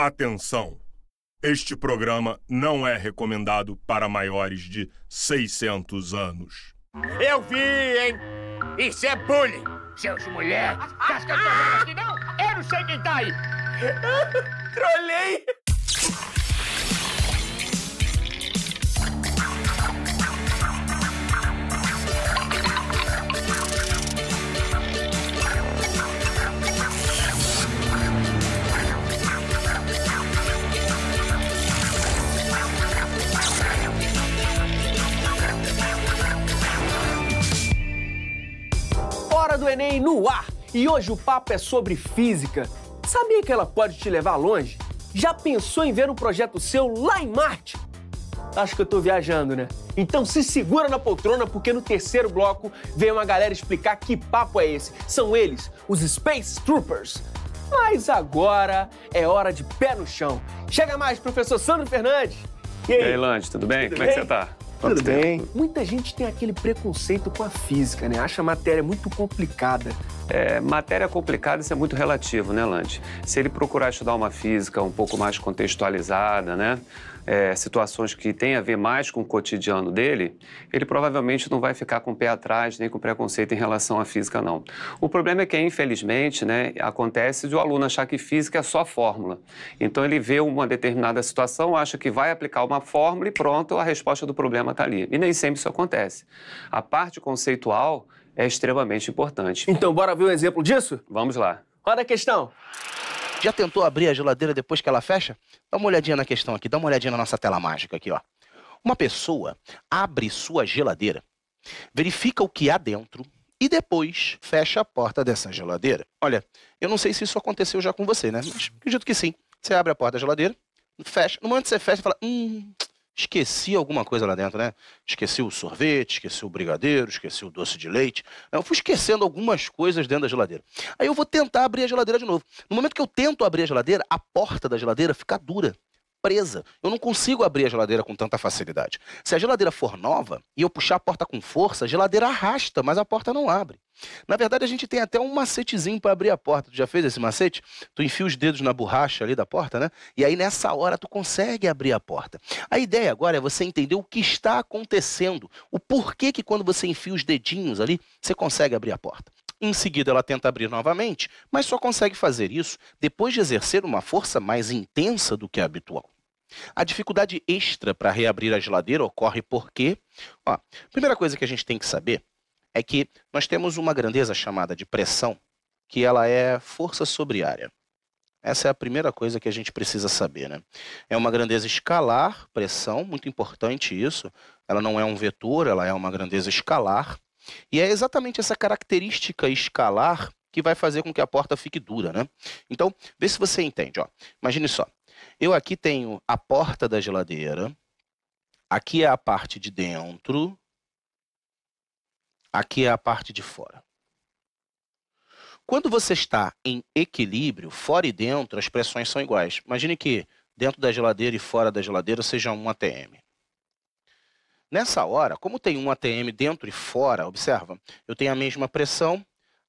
Atenção! Este programa não é recomendado para maiores de 600 anos. Eu vi, hein? Isso é bullying! Seus moleques! Casca de problema aqui não! Eu não sei quem tá aí! Trolei! Hora do Enem no ar! E hoje o papo é sobre física. Sabia que ela pode te levar longe? Já pensou em ver um projeto seu lá em Marte? Acho que eu tô viajando, né? Então se segura na poltrona, porque no terceiro bloco vem uma galera explicar que papo é esse. São eles, os Space Troopers. Mas agora é hora de pé no chão. Chega mais, professor Sandro Fernandes. E aí, Lange, tudo bem? Como é que você tá? Tudo bem. Muita gente tem aquele preconceito com a física, né? Acha a matéria muito complicada. Matéria complicada, isso é muito relativo, né, Lange? Se ele procurar estudar uma física um pouco mais contextualizada, né? Situações que têm a ver mais com o cotidiano dele, ele provavelmente não vai ficar com o pé atrás, nem com preconceito em relação à física, não. O problema é que, infelizmente, né, acontece de o aluno achar que física é só fórmula. Então, ele vê uma determinada situação, acha que vai aplicar uma fórmula e pronto, a resposta do problema está ali. E nem sempre isso acontece. A parte conceitual é extremamente importante. Então, bora ver um exemplo disso? Vamos lá. Olha a questão. Já tentou abrir a geladeira depois que ela fecha? Dá uma olhadinha na questão aqui, dá uma olhadinha na nossa tela mágica aqui, ó. Uma pessoa abre sua geladeira, verifica o que há dentro e depois fecha a porta dessa geladeira. Olha, eu não sei se isso aconteceu já com você, né? Mas acredito que sim. Você abre a porta da geladeira, fecha. No momento que você fecha, você fala, esqueci alguma coisa lá dentro, né? Esqueci o sorvete, esqueci o brigadeiro, esqueci o doce de leite. Eu fui esquecendo algumas coisas dentro da geladeira. Aí eu vou tentar abrir a geladeira de novo. No momento que eu tento abrir a geladeira, a porta da geladeira fica dura, presa. Eu não consigo abrir a geladeira com tanta facilidade. Se a geladeira for nova e eu puxar a porta com força, a geladeira arrasta, mas a porta não abre. Na verdade, a gente tem até um macetezinho para abrir a porta. Tu já fez esse macete? Tu enfia os dedos na borracha ali da porta, né? E aí, nessa hora, tu consegue abrir a porta. A ideia agora é você entender o que está acontecendo. O porquê que quando você enfia os dedinhos ali, você consegue abrir a porta. Em seguida, ela tenta abrir novamente, mas só consegue fazer isso depois de exercer uma força mais intensa do que a habitual. A dificuldade extra para reabrir a geladeira ocorre porque... a primeira coisa que a gente tem que saber é que nós temos uma grandeza chamada de pressão, que ela é força sobre área. Essa é a primeira coisa que a gente precisa saber, né? É uma grandeza escalar, pressão, muito importante isso. Ela não é um vetor, ela é uma grandeza escalar. E é exatamente essa característica escalar que vai fazer com que a porta fique dura, né? Então, vê se você entende, ó. Imagine só. Eu aqui tenho a porta da geladeira, aqui é a parte de dentro, aqui é a parte de fora. Quando você está em equilíbrio, fora e dentro, as pressões são iguais. Imagine que dentro da geladeira e fora da geladeira seja 1 atm. Nessa hora, como tem 1 atm dentro e fora, observa, eu tenho a mesma pressão,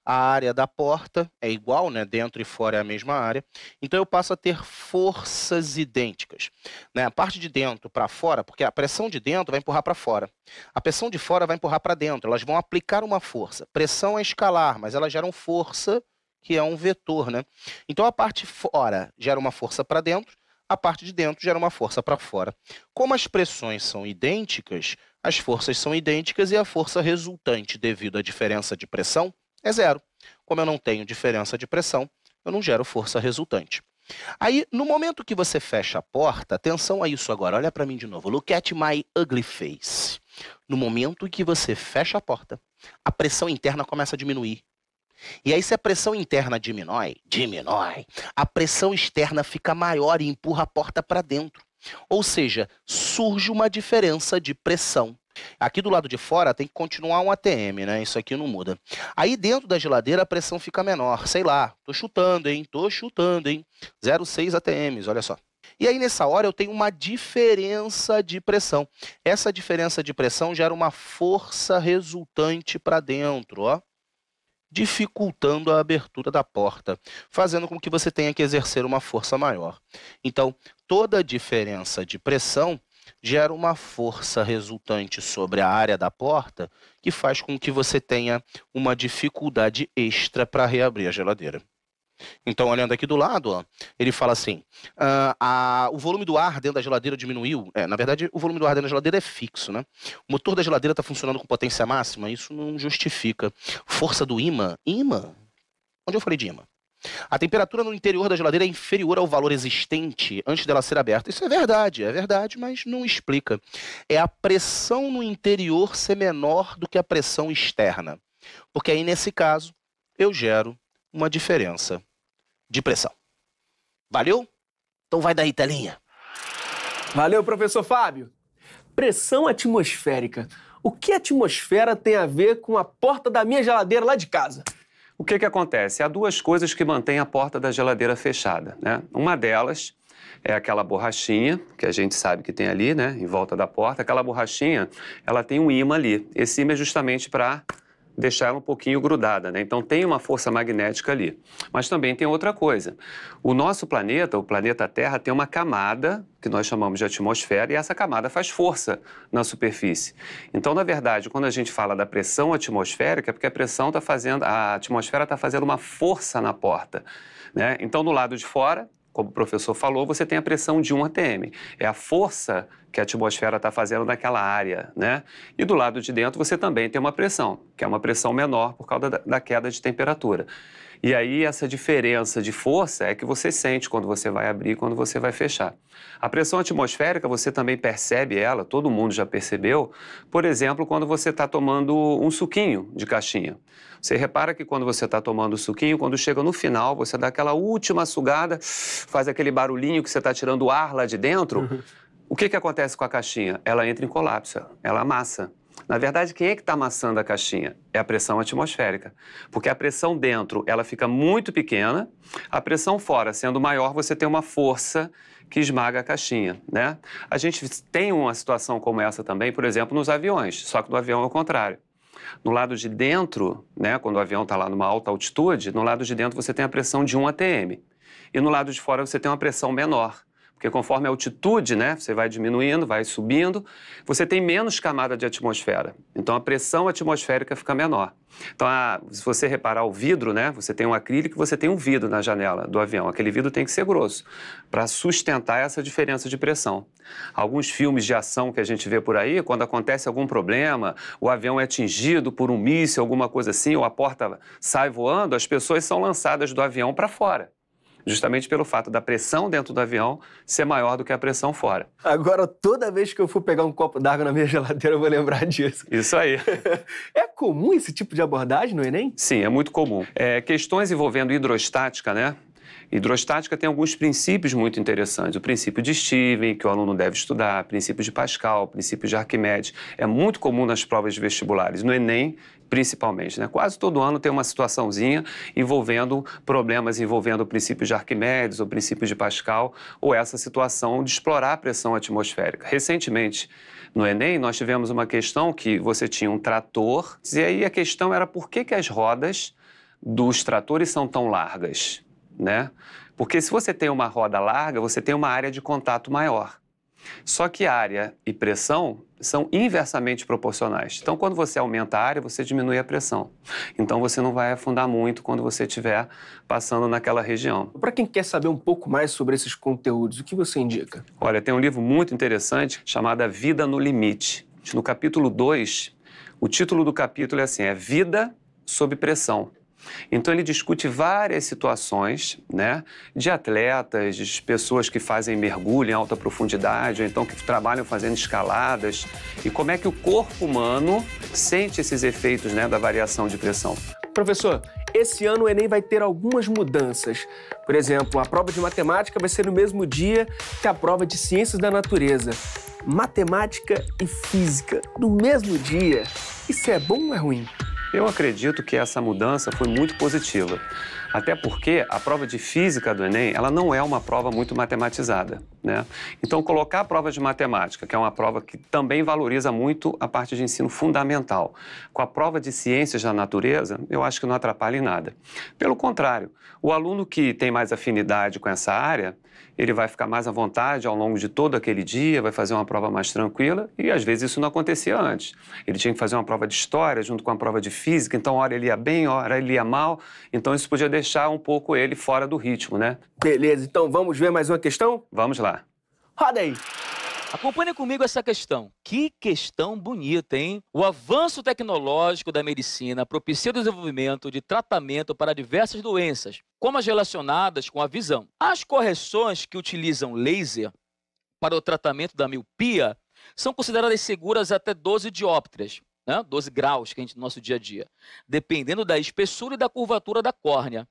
a área da porta é igual, né? Dentro e fora é a mesma área. Então, eu passo a ter forças idênticas, né? A parte de dentro para fora, porque a pressão de dentro vai empurrar para fora. A pressão de fora vai empurrar para dentro. Elas vão aplicar uma força. Pressão é escalar, mas elas geram força, que é um vetor, né? Então, a parte fora gera uma força para dentro, a parte de dentro gera uma força para fora. Como as pressões são idênticas, as forças são idênticas e a força resultante devido à diferença de pressão é zero. Como eu não tenho diferença de pressão, eu não gero força resultante. Aí, no momento que você fecha a porta, atenção a isso agora, olha para mim de novo. Look at my ugly face. No momento que você fecha a porta, a pressão interna começa a diminuir. E aí, se a pressão interna diminui, a pressão externa fica maior e empurra a porta para dentro. Ou seja, surge uma diferença de pressão. Aqui do lado de fora tem que continuar 1 atm, né? Isso aqui não muda. Aí dentro da geladeira a pressão fica menor. Sei lá, tô chutando, hein? 0,6 atms, olha só. E aí nessa hora eu tenho uma diferença de pressão. Essa diferença de pressão gera uma força resultante para dentro, ó. dificultando a abertura da porta, fazendo com que você tenha que exercer uma força maior. Então, toda diferença de pressão gera uma força resultante sobre a área da porta que faz com que você tenha uma dificuldade extra para reabrir a geladeira. Então, olhando aqui do lado, ó, ele fala assim, o volume do ar dentro da geladeira diminuiu. Na verdade, o volume do ar dentro da geladeira é fixo, né? O motor da geladeira está funcionando com potência máxima, isso não justifica. Força do ímã? Ímã? Onde eu falei de ímã? A temperatura no interior da geladeira é inferior ao valor existente antes dela ser aberta. Isso é verdade, mas não explica. É a pressão no interior ser menor do que a pressão externa. Porque aí, nesse caso, eu gero uma diferença de pressão. Valeu? Então vai daí, telinha. Valeu, professor Fábio. Pressão atmosférica. O que a atmosfera tem a ver com a porta da minha geladeira lá de casa? O que acontece? Há duas coisas que mantêm a porta da geladeira fechada, né? Uma delas é aquela borrachinha, que a gente sabe que tem ali, né, em volta da porta. Aquela borrachinha, ela tem um ímã ali. Esse ímã é justamente para deixar ela um pouquinho grudada, né? Então tem uma força magnética ali. Mas também tem outra coisa. O nosso planeta, o planeta Terra, tem uma camada que nós chamamos de atmosfera e essa camada faz força na superfície. Então, na verdade, quando a gente fala da pressão atmosférica, é porque a atmosfera está fazendo uma força na porta, né? Então, do lado de fora, como o professor falou, você tem a pressão de 1 atm. É a força que a atmosfera está fazendo naquela área, né? E do lado de dentro você também tem uma pressão, que é uma pressão menor por causa da queda de temperatura. E aí essa diferença de força é que você sente quando você vai abrir e quando você vai fechar. A pressão atmosférica, você também percebe ela, todo mundo já percebeu, por exemplo, quando você está tomando um suquinho de caixinha. Você repara que quando você está tomando o suquinho, quando chega no final, você dá aquela última sugada, faz aquele barulhinho que você está tirando o ar lá de dentro. O que acontece com a caixinha? Ela entra em colapso, ela amassa. Na verdade, quem é que está amassando a caixinha? É a pressão atmosférica. Porque a pressão dentro, ela fica muito pequena, a pressão fora sendo maior, você tem uma força que esmaga a caixinha, né? A gente tem uma situação como essa também, por exemplo, nos aviões, só que no avião é o contrário. No lado de dentro, né, quando o avião está lá numa alta altitude, no lado de dentro você tem a pressão de 1 atm. E no lado de fora você tem uma pressão menor. Porque conforme a altitude, né, você vai diminuindo, vai subindo, você tem menos camada de atmosfera. Então, a pressão atmosférica fica menor. Então, se você reparar o vidro, né, você tem um acrílico e você tem um vidro na janela do avião. Aquele vidro tem que ser grosso para sustentar essa diferença de pressão. Alguns filmes de ação que a gente vê por aí, quando acontece algum problema, o avião é atingido por um míssil, alguma coisa assim, ou a porta sai voando, as pessoas são lançadas do avião para fora. Justamente pelo fato da pressão dentro do avião ser maior do que a pressão fora. Agora, toda vez que eu for pegar um copo d'água na minha geladeira, eu vou lembrar disso. Isso aí. É comum esse tipo de abordagem no Enem? Sim, é muito comum. Questões envolvendo hidrostática, né? Hidrostática tem alguns princípios muito interessantes. O princípio de Stevens, que o aluno deve estudar, o princípio de Pascal, o princípio de Arquimedes. É muito comum nas provas de vestibulares, no Enem principalmente, né? Quase todo ano tem uma situaçãozinha envolvendo problemas envolvendo o princípio de Arquimedes, o princípio de Pascal, ou essa situação de explorar a pressão atmosférica. Recentemente, no Enem, nós tivemos uma questão que você tinha um trator, e aí a questão era por que as rodas dos tratores são tão largas, né? Porque se você tem uma roda larga, você tem uma área de contato maior. Só que área e pressão são inversamente proporcionais. Então, quando você aumenta a área, você diminui a pressão. Então, você não vai afundar muito quando você estiver passando naquela região. Para quem quer saber um pouco mais sobre esses conteúdos, o que você indica? Olha, tem um livro muito interessante chamado A Vida no Limite. No capítulo 2, o título do capítulo é assim, é Vida sob Pressão. Então, ele discute várias situações, né, de atletas, de pessoas que fazem mergulho em alta profundidade, ou então que trabalham fazendo escaladas, e como é que o corpo humano sente esses efeitos, né, da variação de pressão. Professor, esse ano o Enem vai ter algumas mudanças. Por exemplo, a prova de matemática vai ser no mesmo dia que a prova de ciências da natureza. Matemática e física no mesmo dia. Isso é bom ou é ruim? Eu acredito que essa mudança foi muito positiva. Até porque a prova de física do Enem, ela não é uma prova muito matematizada, né? Então, colocar a prova de matemática, que é uma prova que também valoriza muito a parte de ensino fundamental, com a prova de ciências da natureza, eu acho que não atrapalha em nada. Pelo contrário, o aluno que tem mais afinidade com essa área, ele vai ficar mais à vontade ao longo de todo aquele dia, vai fazer uma prova mais tranquila e, às vezes, isso não acontecia antes. Ele tinha que fazer uma prova de história junto com a prova de física, então, hora ele ia bem, hora ele ia mal, então isso podia deixar um pouco ele fora do ritmo, né? Beleza, então vamos ver mais uma questão? Vamos lá. Roda aí. Acompanhe comigo essa questão. Que questão bonita, hein? O avanço tecnológico da medicina propicia o desenvolvimento de tratamento para diversas doenças, como as relacionadas com a visão. As correções que utilizam laser para o tratamento da miopia são consideradas seguras até 12 dióptrias, né? 12 graus que a gente no nosso dia a dia, dependendo da espessura e da curvatura da córnea.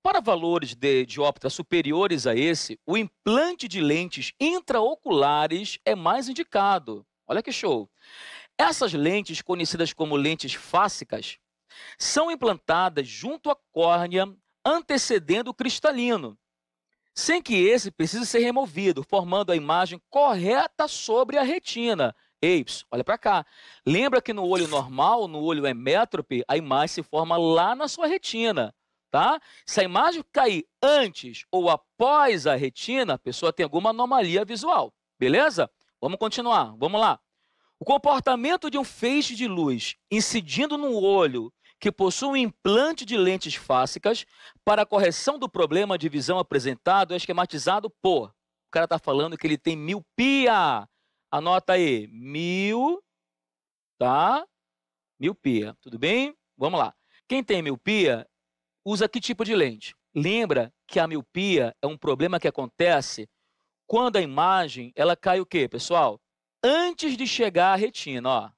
Para valores de dióptria superiores a esse, o implante de lentes intraoculares é mais indicado. Olha que show! Essas lentes, conhecidas como lentes fásicas, são implantadas junto à córnea, antecedendo o cristalino, sem que esse precise ser removido, formando a imagem correta sobre a retina. Ei, olha para cá. Lembra que no olho normal, no olho hemétrope, a imagem se forma lá na sua retina. Tá? Se a imagem cair antes ou após a retina, a pessoa tem alguma anomalia visual. Beleza? Vamos continuar. Vamos lá. O comportamento de um feixe de luz incidindo no olho que possui um implante de lentes fásicas para a correção do problema de visão apresentado é esquematizado por... O cara está falando que ele tem miopia. Anota aí. Tá? Miopia. Tudo bem? Vamos lá. Quem tem miopia... usa que tipo de lente? Lembra que a miopia é um problema que acontece quando a imagem, ela cai o quê, pessoal? Antes de chegar à retina, ó.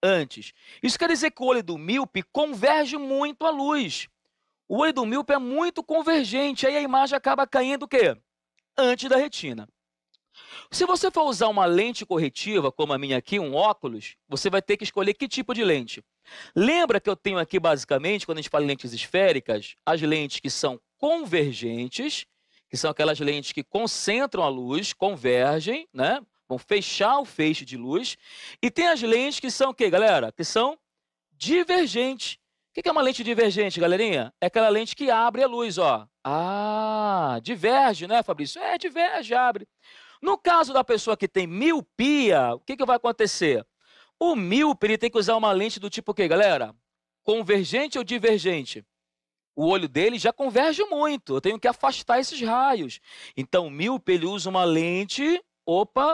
Antes. Isso quer dizer que o olho do míope converge muito a luz. O olho do míope é muito convergente, aí a imagem acaba caindo o quê? Antes da retina. Se você for usar uma lente corretiva, como a minha aqui, um óculos, você vai ter que escolher que tipo de lente. Lembra que eu tenho aqui, basicamente, quando a gente fala em lentes esféricas, as lentes que são convergentes, que são aquelas lentes que concentram a luz, convergem, né? Vão fechar o feixe de luz. E tem as lentes que são o quê, galera? Que são divergentes. O que é uma lente divergente, galerinha? É aquela lente que abre a luz, ó. Ah, diverge, né, Fabrício? É, diverge, abre. No caso da pessoa que tem miopia, o que vai acontecer? O míope ele tem que usar uma lente do tipo o quê, galera? Convergente ou divergente? O olho dele já converge muito, eu tenho que afastar esses raios. Então, o míope ele usa uma lente,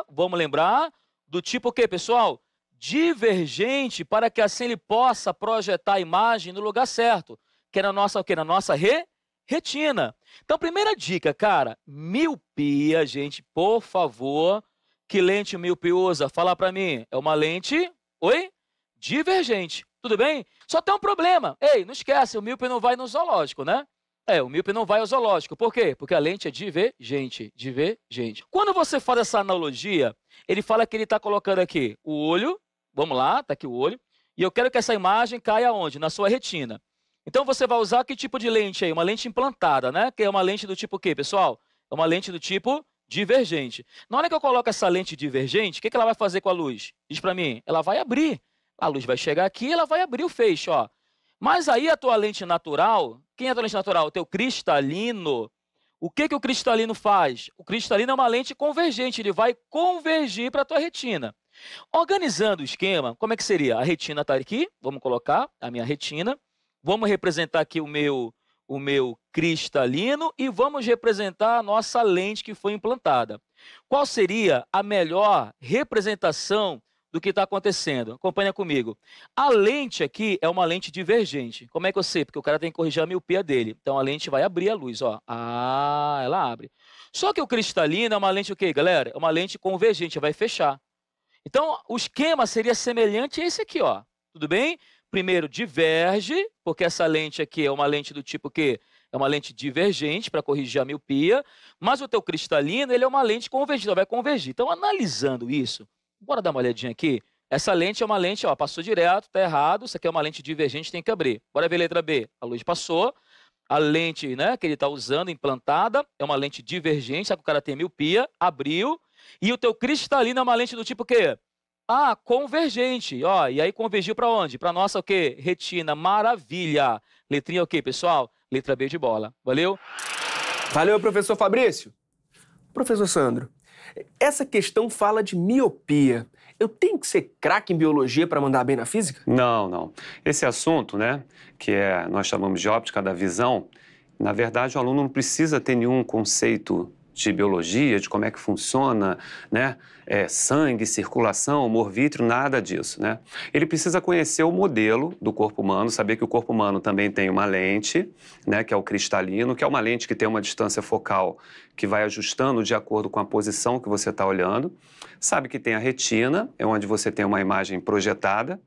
vamos lembrar, do tipo o quê, pessoal? Divergente, para que assim ele possa projetar a imagem no lugar certo, que é na nossa, o quê? Na nossa retina. Então, primeira dica, cara, miopia, gente, por favor, que lente o míope usa? Fala pra mim, é uma lente, divergente, tudo bem? Só tem um problema, ei, não esquece, o míope não vai no zoológico, né? O míope não vai ao zoológico, por quê? Porque a lente é divergente. Quando você faz essa analogia, ele fala que ele está colocando aqui o olho, vamos lá, tá aqui o olho, e eu quero que essa imagem caia onde? Na sua retina. Então, você vai usar que tipo de lente aí? Uma lente implantada, né? Que é uma lente do tipo o quê, pessoal? É uma lente do tipo divergente. Na hora que eu coloco essa lente divergente, o que ela vai fazer com a luz? Diz para mim, ela vai abrir. A luz vai chegar aqui, ela vai abrir o feixe, ó. Mas aí a tua lente natural, quem é a tua lente natural? O teu cristalino. O que o cristalino faz? O cristalino é uma lente convergente, ele vai convergir para a tua retina. Organizando o esquema, como é que seria? A retina está aqui, vamos colocar a minha retina. Vamos representar aqui o meu cristalino e vamos representar a nossa lente que foi implantada. Qual seria a melhor representação do que está acontecendo? Acompanha comigo. A lente aqui é uma lente divergente. Como é que eu sei? Porque o cara tem que corrigir a miopia dele. Então, a lente vai abrir a luz, ó. Ah, ela abre. Só que o cristalino é uma lente o quê, galera? É uma lente convergente, vai fechar. Então, o esquema seria semelhante a esse aqui, ó. Tudo bem? Primeiro, diverge, porque essa lente aqui é uma lente do tipo que é uma lente divergente para corrigir a miopia, mas o teu cristalino ele é uma lente convergida, vai convergir. Então, analisando isso, bora dar uma olhadinha aqui. Essa lente é uma lente, ó, passou direto, tá errado, isso aqui é uma lente divergente, tem que abrir. Bora ver a letra B. A luz passou, A lente, né, que ele está usando, implantada, é uma lente divergente, sabe que o cara tem miopia, abriu, e o teu cristalino é uma lente do tipo o quê? Ah, convergente, ó, e aí convergiu para onde? Para nossa o quê? Retina, maravilha. Letrinha o quê, pessoal? Letra B de bola, valeu? Valeu, professor Fabrício. Professor Sandro, essa questão fala de miopia. Eu tenho que ser craque em biologia para mandar bem na física? Não, não. Esse assunto, né, nós chamamos de óptica da visão, na verdade o aluno não precisa ter nenhum conceito de biologia, de como é que funciona, né? Sangue, circulação, humor vítreo, nada disso, né? Ele precisa conhecer o modelo do corpo humano, saber que o corpo humano também tem uma lente, né, que é o cristalino, que é uma lente que tem uma distância focal que vai ajustando de acordo com a posição que você está olhando. Sabe que tem a retina, é onde você tem uma imagem projetada,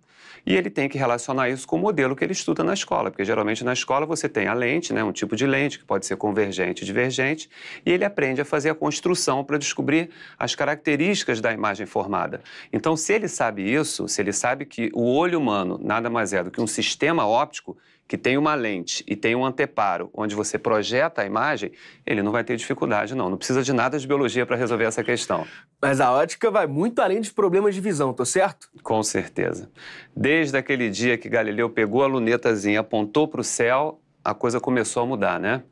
e ele tem que relacionar isso com o modelo que ele estuda na escola, porque geralmente na escola você tem a lente, né, um tipo de lente que pode ser convergente e divergente, e ele aprende a fazer a construção para descobrir as características da imagem formada. Então, se ele sabe isso, se ele sabe que o olho humano nada mais é do que um sistema óptico que tem uma lente e tem um anteparo onde você projeta a imagem, ele não vai ter dificuldade, não. Não precisa de nada de biologia para resolver essa questão. Mas a ótica vai muito além dos problemas de visão, tô certo? Com certeza. Desde aquele dia que Galileu pegou a lunetazinha, apontou para o céu, a coisa começou a mudar, né?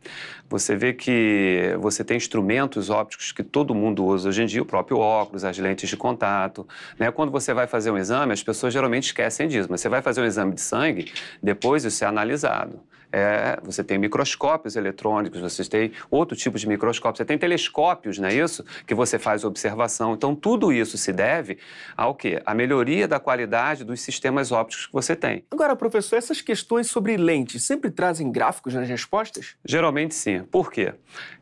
Você vê que você tem instrumentos ópticos que todo mundo usa hoje em dia, o próprio óculos, as lentes de contato, né? Quando você vai fazer um exame, as pessoas geralmente esquecem disso, mas você vai fazer um exame de sangue, depois isso é analisado. Você tem microscópios eletrônicos, você tem outro tipo de microscópio, você tem telescópios, não é isso? Que você faz observação. Então, tudo isso se deve ao quê? À melhoria da qualidade dos sistemas ópticos que você tem. Agora, professor, essas questões sobre lentes sempre trazem gráficos nas respostas? Geralmente, sim. Por quê?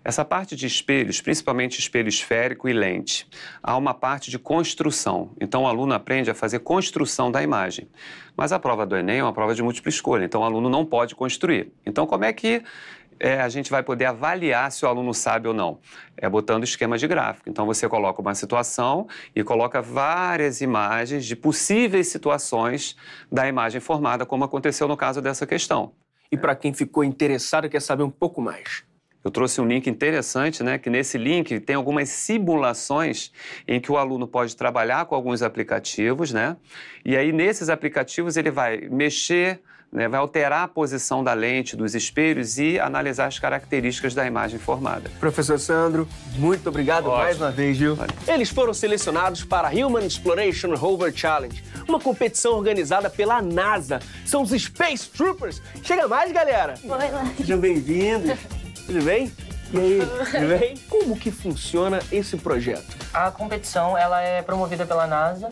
Essa parte de espelhos, principalmente espelho esférico e lente, há uma parte de construção. Então, o aluno aprende a fazer construção da imagem. Mas a prova do Enem é uma prova de múltipla escolha, então o aluno não pode construir. Então, como é que a gente vai poder avaliar se o aluno sabe ou não? É botando esquema de gráfico. Então, você coloca uma situação e coloca várias imagens de possíveis situações da imagem formada, como aconteceu no caso dessa questão. E para quem ficou interessado e quer saber um pouco mais? Eu trouxe um link interessante, né? Que nesse link tem algumas simulações em que o aluno pode trabalhar com alguns aplicativos, né? E aí, nesses aplicativos, ele vai mexer, né, vai alterar a posição da lente, dos espelhos e analisar as características da imagem formada. Professor Sandro, muito obrigado mais uma vez, viu? Vale. Eles foram selecionados para a Human Exploration Rover Challenge, uma competição organizada pela NASA. São os Space Troopers. Chega mais, galera! Oi, Lan. Sejam bem-vindos. Tudo bem? E aí, tudo bem? Como que funciona esse projeto? A competição ela é promovida pela NASA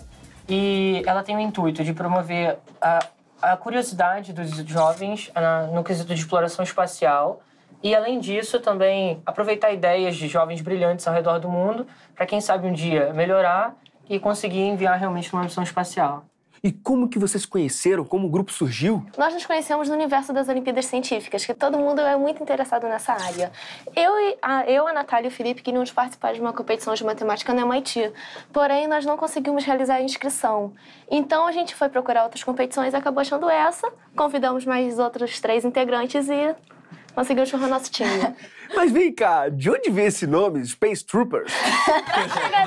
e ela tem o intuito de promover a curiosidade dos jovens no quesito de exploração espacial e, além disso, também aproveitar ideias de jovens brilhantes ao redor do mundo para, quem sabe, um dia melhorar e conseguir enviar realmente uma missão espacial. E como que vocês se conheceram? Como o grupo surgiu? Nós nos conhecemos no universo das Olimpíadas Científicas, que todo mundo é muito interessado nessa área. A Natália e o Felipe queríamos participar de uma competição de matemática no MIT, porém nós não conseguimos realizar a inscrição. Então a gente foi procurar outras competições e acabou achando essa, convidamos mais outros 3 integrantes e conseguimos formar nosso time. Mas vem cá, de onde veio esse nome, Space Troopers?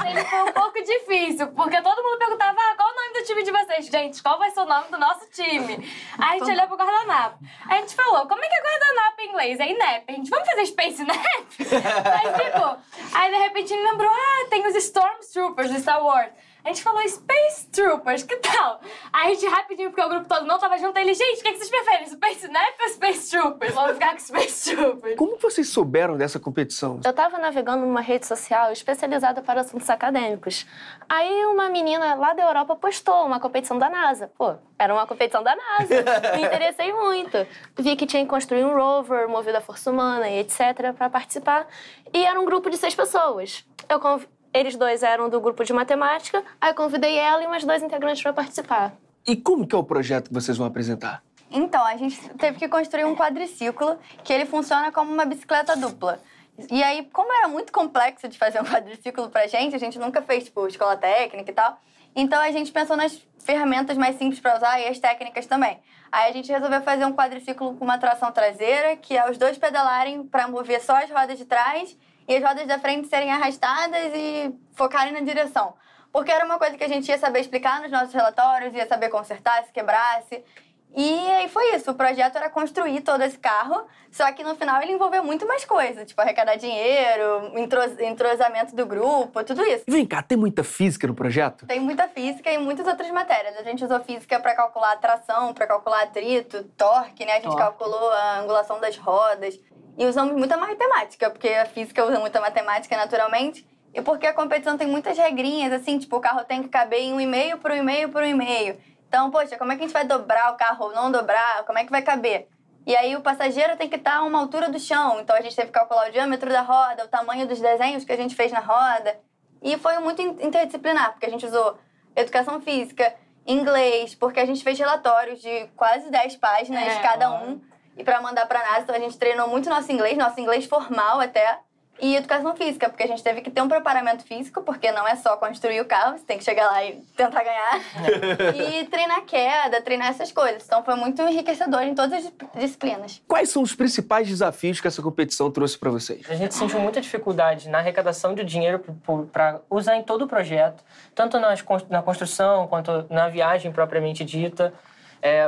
Ele foi um pouco difícil, porque todo mundo perguntava qual o nome do time de vocês? Gente, qual vai ser o nome do nosso time? Aí a gente olhou pro guardanapo. Aí a gente falou, como é que é guardanapo em inglês? É INEP. A gente, vamos fazer Space Nap? Aí ficou. Aí, de repente, ele lembrou, tem os Stormtroopers do Star Wars. A gente falou Space Troopers, que tal? Aí a gente rapidinho, porque o grupo todo não tava junto, ele, gente, o que vocês preferem? Space Nap ou Space Troopers? Vamos ficar com Space Troopers. Como vocês souberam dessa competição? Eu tava navegando numa rede social especializada para assuntos acadêmicos. Aí uma menina lá da Europa postou uma competição da NASA. Pô, era uma competição da NASA. Me interessei muito. Vi que tinha que construir um rover movido à força humana e etc. para participar. E era um grupo de 6 pessoas. Eles 2 eram do grupo de matemática, aí eu convidei ela e mais 2 integrantes para participar. E como que é o projeto que vocês vão apresentar? Então, a gente teve que construir um quadriciclo, que ele funciona como uma bicicleta dupla. E aí, como era muito complexo de fazer um quadriciclo pra gente, a gente nunca fez, tipo, escola técnica e tal. Então, a gente pensou nas ferramentas mais simples pra usar e as técnicas também. Aí, a gente resolveu fazer um quadriciclo com uma tração traseira, que é os dois pedalarem pra mover só as rodas de trás e as rodas da frente serem arrastadas e focarem na direção. Porque era uma coisa que a gente ia saber explicar nos nossos relatórios, ia saber consertar se quebrasse. E aí foi isso, o projeto era construir todo esse carro, só que no final ele envolveu muito mais coisa, tipo arrecadar dinheiro, entrosamento do grupo, tudo isso. Vem cá, tem muita física no projeto? Tem muita física e muitas outras matérias. A gente usou física para calcular a tração, para calcular atrito, torque, né? A gente calculou a angulação das rodas. E usamos muita matemática, porque a física usa muita matemática naturalmente. E porque a competição tem muitas regrinhas, assim, tipo, o carro tem que caber em 1,5 por 1,5 por 1,5. Então, poxa, como é que a gente vai dobrar o carro ou não dobrar? Como é que vai caber? E aí o passageiro tem que estar a uma altura do chão. Então a gente teve que calcular o diâmetro da roda, o tamanho dos desenhos que a gente fez na roda. E foi muito interdisciplinar, porque a gente usou educação física, inglês, porque a gente fez relatórios de quase 10 páginas cada um. E para mandar para a NASA, então a gente treinou muito nosso inglês formal até. E educação física, porque a gente teve que ter um preparamento físico, porque não é só construir o carro, você tem que chegar lá e tentar ganhar. E treinar queda, treinar essas coisas. Então foi muito enriquecedor em todas as disciplinas. Quais são os principais desafios que essa competição trouxe para vocês? A gente sentiu muita dificuldade na arrecadação de dinheiro para usar em todo o projeto, tanto na construção quanto na viagem propriamente dita.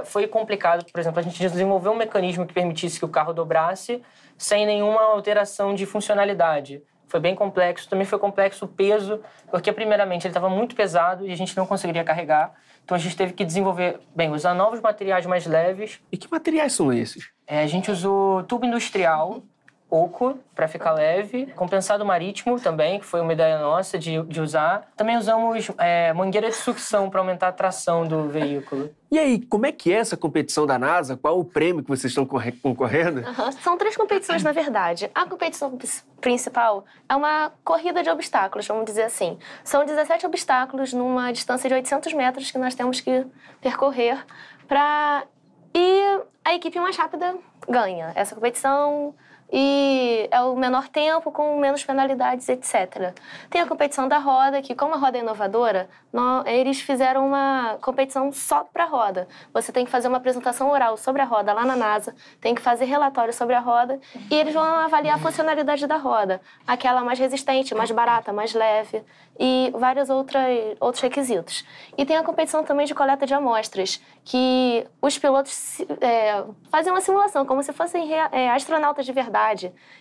Foi complicado, por exemplo, a gente desenvolveu um mecanismo que permitisse que o carro dobrasse sem nenhuma alteração de funcionalidade. Foi bem complexo. Também foi complexo o peso, porque primeiramente ele estava muito pesado e a gente não conseguiria carregar. Então a gente teve que desenvolver, usar novos materiais mais leves. E que materiais são esses? A gente usou tubo industrial, oco, para ficar leve. Compensado marítimo também, que foi uma ideia nossa de usar. Também usamos mangueira de sucção para aumentar a tração do veículo. E aí, como é que é essa competição da NASA? Qual o prêmio que vocês estão concorrendo? São 3 competições, na verdade. A competição principal é uma corrida de obstáculos, vamos dizer assim. São 17 obstáculos numa distância de 800 metros que nós temos que percorrer e a equipe mais rápida ganha essa competição. E é o menor tempo, com menos penalidades, etc. Tem a competição da roda, que como a roda é inovadora, eles fizeram uma competição só para a roda. Você tem que fazer uma apresentação oral sobre a roda lá na NASA, tem que fazer relatório sobre a roda, e eles vão avaliar a funcionalidade da roda. Aquela mais resistente, mais barata, mais leve, e vários outros requisitos. E tem a competição também de coleta de amostras, que os pilotos fazem uma simulação, como se fossem astronautas de verdade,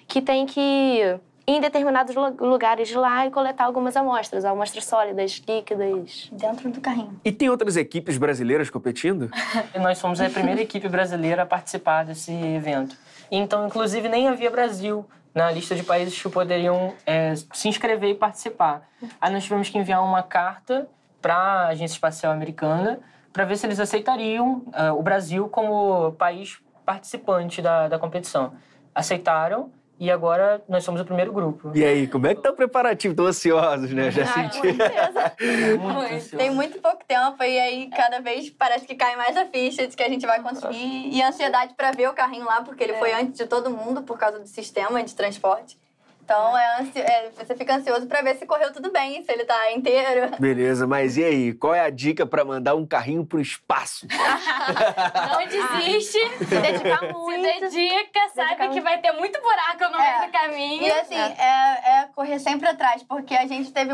que tem que ir em determinados lugares de lá e coletar algumas amostras sólidas, líquidas. Dentro do carrinho. E tem outras equipes brasileiras competindo? Nós fomos a primeira equipe brasileira a participar desse evento. Então, inclusive, nem havia Brasil na lista de países que poderiam se inscrever e participar. Aí nós tivemos que enviar uma carta para a Agência Espacial Americana para ver se eles aceitariam o Brasil como país participante da competição. Aceitaram e agora nós somos o primeiro grupo. E aí, como é que tá o preparativo? Estão ansiosos, né? Já senti. Com certeza. Tem muito pouco tempo e aí cada vez parece que cai mais a ficha de que a gente vai conseguir. E a ansiedade para ver o carrinho lá, porque ele foi antes de todo mundo por causa do sistema de transporte. Então, você fica ansioso pra ver se correu tudo bem, se ele tá inteiro. Beleza, mas e aí? Qual é a dica pra mandar um carrinho pro espaço? Não desiste. Se dedicar muito. Se dedica, sabe que vai ter muito buraco no meio do caminho. E assim, correr sempre atrás, porque a gente teve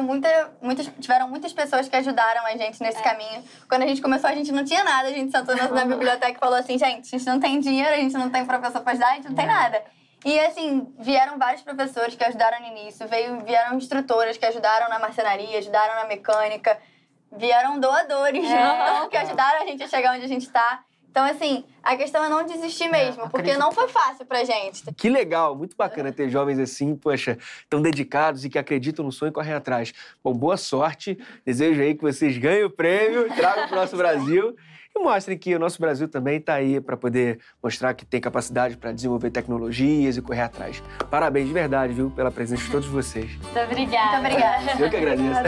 tiveram muitas pessoas que ajudaram a gente nesse caminho. Quando a gente começou, a gente não tinha nada. A gente sentou na biblioteca e falou assim, gente, a gente não tem dinheiro, a gente não tem professor pra ajudar, a gente não tem nada. E, assim, vieram vários professores que ajudaram no início, vieram instrutoras que ajudaram na marcenaria, ajudaram na mecânica, vieram doadores que ajudaram a gente a chegar onde a gente tá. Então, assim, a questão é não desistir mesmo, porque não foi fácil pra gente. Que legal, muito bacana ter jovens assim, poxa, tão dedicados e que acreditam no sonho e correm atrás. Bom, boa sorte, desejo aí que vocês ganhem o prêmio, tragam para o nosso Brasil. E mostrem que o nosso Brasil também está aí para poder mostrar que tem capacidade para desenvolver tecnologias e correr atrás. Parabéns de verdade, viu, pela presença de todos vocês. Muito obrigada. Muito obrigada. Eu que agradeço.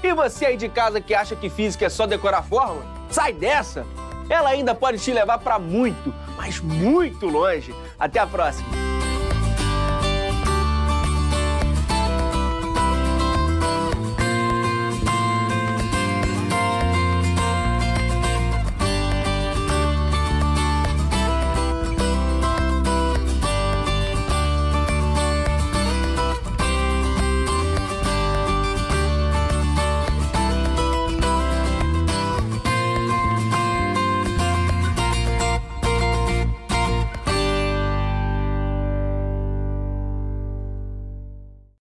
E você aí de casa que acha que física é só decorar fórmula? Sai dessa! Ela ainda pode te levar para muito, mas muito longe. Até a próxima!